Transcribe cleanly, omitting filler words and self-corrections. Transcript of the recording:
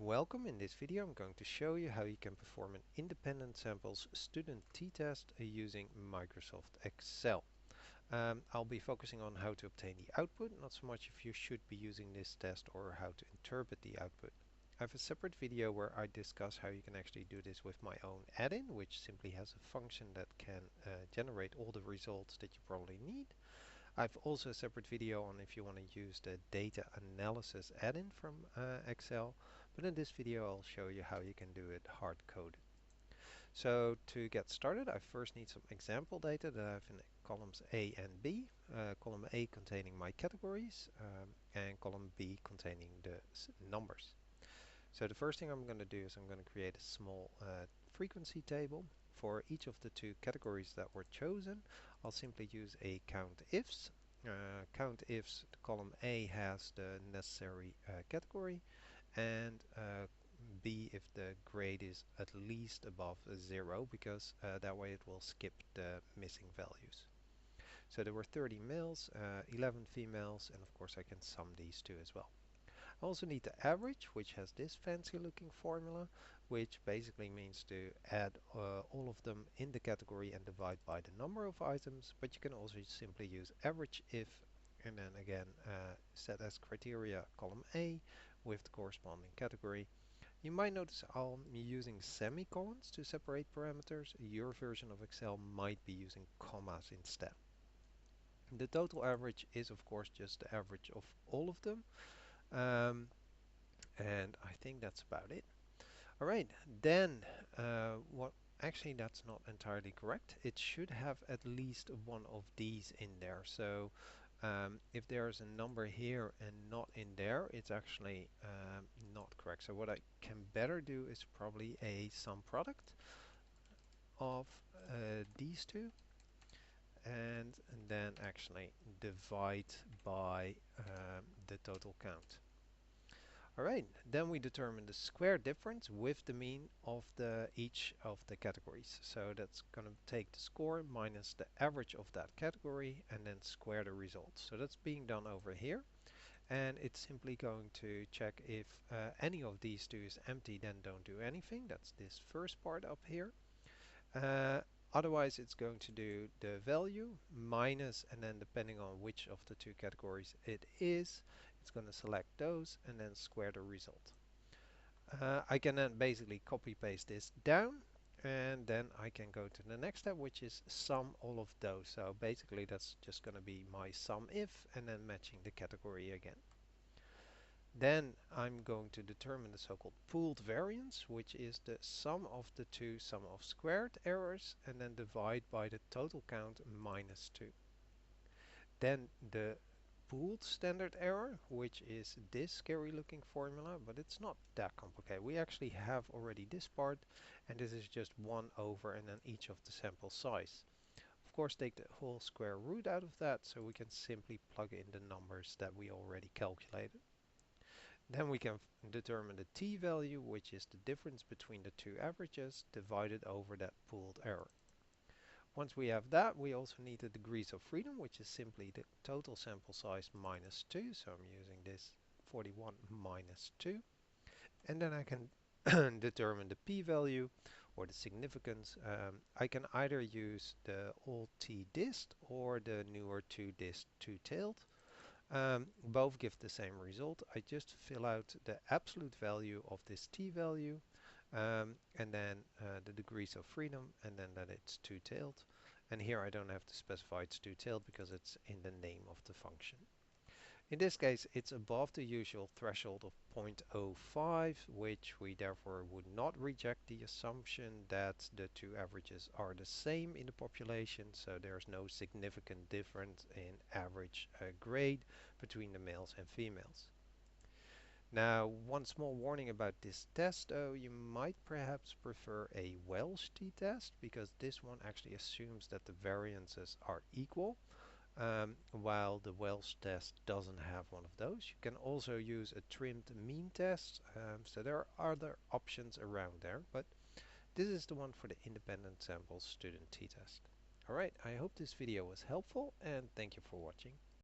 Welcome. In this video I'm going to show you how you can perform an independent samples student t-test using Microsoft Excel. I'll be focusing on how to obtain the output, not so much if you should be using this test or how to interpret the output. I have a separate video where I discuss how you can actually do this with my own add-in, which simply has a function that can generate all the results that you probably need. I've also a separate video on if you want to use the data analysis add-in from Excel, but in this video I'll show you how you can do it hard-coded. So to get started, I first need some example data that I have in columns A and B. Column A containing my categories and column B containing the numbers. So the first thing I'm going to do is I'm going to create a small frequency table. For each of the two categories that were chosen, I'll simply use a count ifs. Count ifs, the column A has the necessary category, and B if the grade is at least above 0, because that way it will skip the missing values. So there were 30 males, 11 females, and of course I can sum these two as well. I also need the average, which has this fancy looking formula, which basically means to add all of them in the category and divide by the number of items, but you can also simply use average if, and then again set as criteria column A with the corresponding category. You might notice I'm using semicolons to separate parameters. Your version of Excel might be using commas instead. The total average is of course just the average of all of them. And I think that's about it. Alright, then what actually that's not entirely correct. It should have at least one of these in there. So if there's a number here and not in there, it's actually not correct. So what I can better do is probably a sum product of these two, and then actually divide by the total count. Alright, then we determine the square difference with the mean of each of the categories. So that's going to take the score minus the average of that category and then square the results. So that's being done over here. And it's simply going to check if any of these two is empty, then don't do anything. That's this first part up here. Otherwise it's going to do the value minus, and then depending on which of the two categories it is, it's going to select those and then square the result. I can then basically copy paste this down, and then I can go to the next step, which is sum all of those. So basically that's just going to be my sum if and then matching the category again. Then I'm going to determine the so-called pooled variance, which is the sum of the two sum of squared errors, and then divide by the total count minus 2. Then the pooled standard error, which is this scary looking formula, but it's not that complicated. We actually have already this part, and this is just 1 over and then each of the sample size. Of course, take the whole square root out of that, so we can simply plug in the numbers that we already calculated. Then we can determine the t-value, which is the difference between the two averages divided over that pooled error. Once we have that, we also need the degrees of freedom, which is simply the total sample size minus 2. So I'm using this 41 minus 2. And then I can determine the p-value or the significance. I can either use the old t-dist or the newer 2-dist two-tailed. Both give the same result. I just fill out the absolute value of this t-value, and then the degrees of freedom, and then that it's two-tailed. And here I don't have to specify it's two-tailed because it's in the name of the function. In this case, it's above the usual threshold of 0.05, which we therefore would not reject the assumption that the two averages are the same in the population, so there's no significant difference in average grade between the males and females. Now, one small warning about this test, though, you might perhaps prefer a Welsh t-test, because this one actually assumes that the variances are equal, while the Welsh test doesn't have one of those. You can also use a trimmed mean test, so there are other options around there, but this is the one for the independent sample student t-test. Alright, I hope this video was helpful, and thank you for watching.